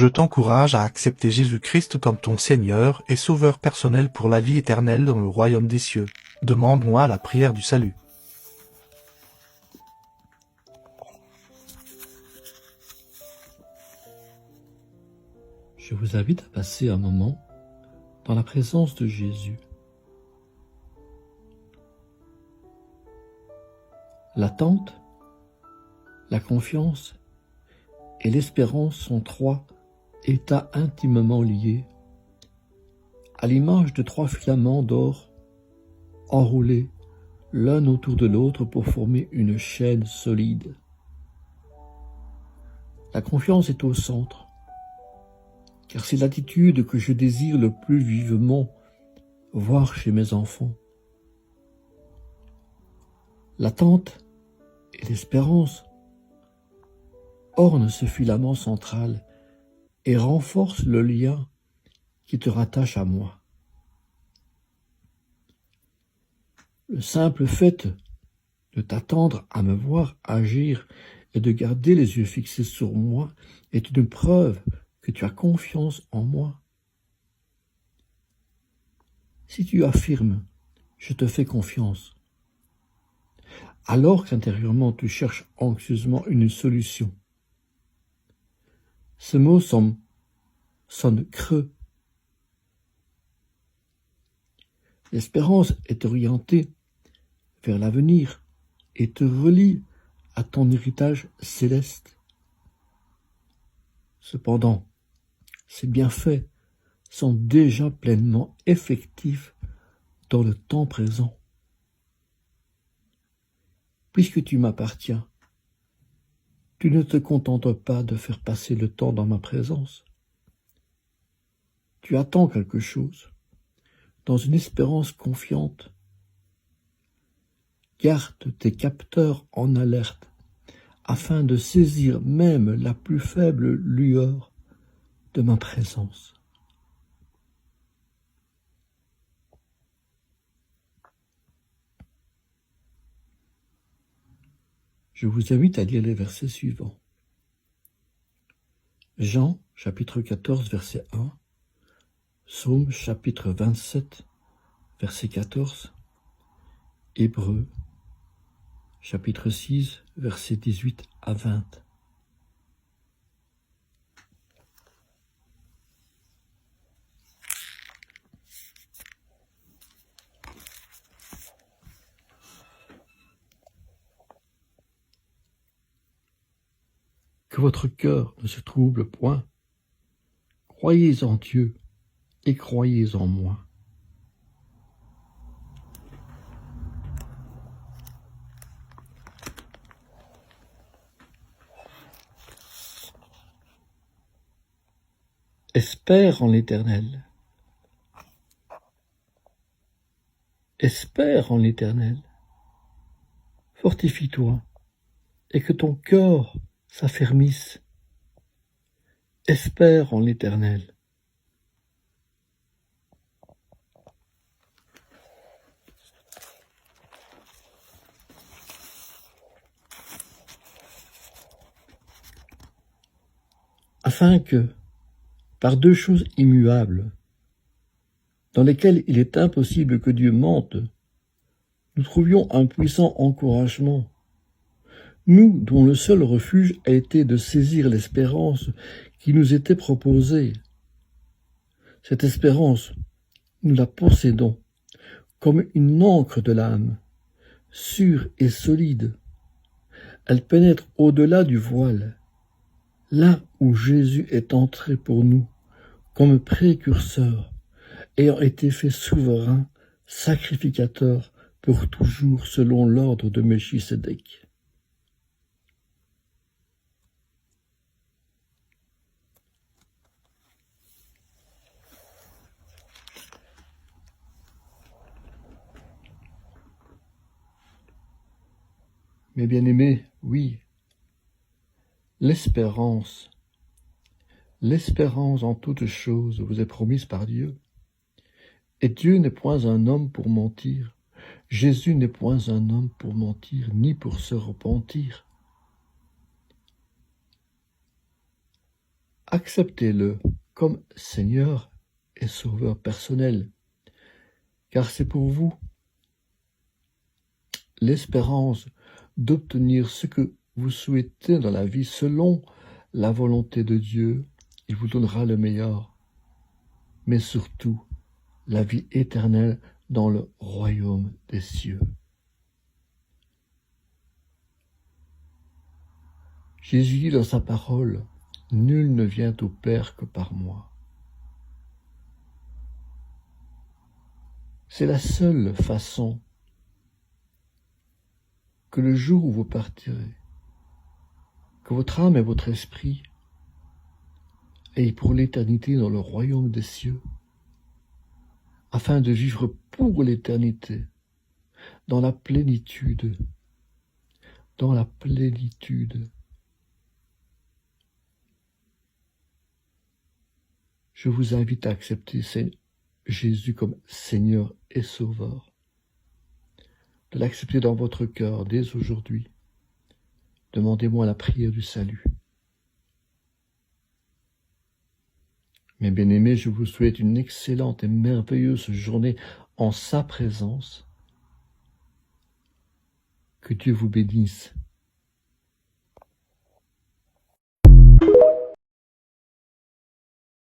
Je t'encourage à accepter Jésus-Christ comme ton Seigneur et Sauveur personnel pour la vie éternelle dans le royaume des cieux. Demande-moi la prière du salut. Je vous invite à passer un moment dans la présence de Jésus. L'attente, la confiance et l'espérance sont trois états intimement liés, à l'image de trois filaments d'or enroulés l'un autour de l'autre pour former une chaîne solide. La confiance est au centre, car c'est l'attitude que je désire le plus vivement voir chez mes enfants. L'attente et l'espérance ornent ce filament central et renforcent le lien qui te rattache à moi. Le simple fait de t'attendre à me voir agir et de garder les yeux fixés sur moi est une preuve que tu as confiance en moi. Si tu affirmes « je te fais confiance », alors qu'intérieurement tu cherches anxieusement une solution, ce mot sonne creux. L'espérance est orientée vers l'avenir et te relie à ton héritage céleste. Cependant, ces bienfaits sont déjà pleinement effectifs dans le temps présent. Puisque tu m'appartiens, tu ne te contentes pas de faire passer le temps dans ma présence. Tu attends quelque chose, dans une espérance confiante. Garde tes capteurs en alerte, afin de saisir même la plus faible lueur de ma présence. Je vous invite à lire les versets suivants. Jean, chapitre 14, verset 1, Psaume, chapitre 27, verset 14, Hébreux, chapitre 6, versets 18 à 20. Que votre cœur ne se trouble point. Croyez en Dieu et croyez en moi. Espère en l'Éternel. Espère en l'Éternel. Fortifie-toi et que ton cœur s'affermisse. Espère en l'Éternel. Afin que, par deux choses immuables, dans lesquelles il est impossible que Dieu mente, nous trouvions un puissant encouragement, nous dont le seul refuge a été de saisir l'espérance qui nous était proposée. Cette espérance, nous la possédons comme une ancre de l'âme, sûre et solide. Elle pénètre au-delà du voile, là où Jésus est entré pour nous, comme précurseur, ayant été fait souverain, sacrificateur pour toujours selon l'ordre de Melchisédek. Mes bien-aimés, oui, l'espérance en toutes choses vous est promise par Dieu. Et Dieu n'est point un homme pour mentir, Jésus n'est point un homme pour mentir, ni pour se repentir. acceptez-le comme Seigneur et Sauveur personnel, car c'est pour vous l'espérance d'obtenir ce que vous souhaitez dans la vie selon la volonté de Dieu. Il vous donnera le meilleur, mais surtout la vie éternelle dans le royaume des cieux. Jésus dit dans sa parole, « Nul ne vient au Père que par moi ». C'est la seule façon que le jour où vous partirez, que votre âme et votre esprit aillent pour l'éternité dans le royaume des cieux, afin de vivre pour l'éternité, dans la plénitude, dans la plénitude. Je vous invite à accepter Jésus comme Seigneur et Sauveur, de l'accepter dans votre cœur dès aujourd'hui. Demandez-moi la prière du salut. Mes bien-aimés, je vous souhaite une excellente et merveilleuse journée en sa présence. Que Dieu vous bénisse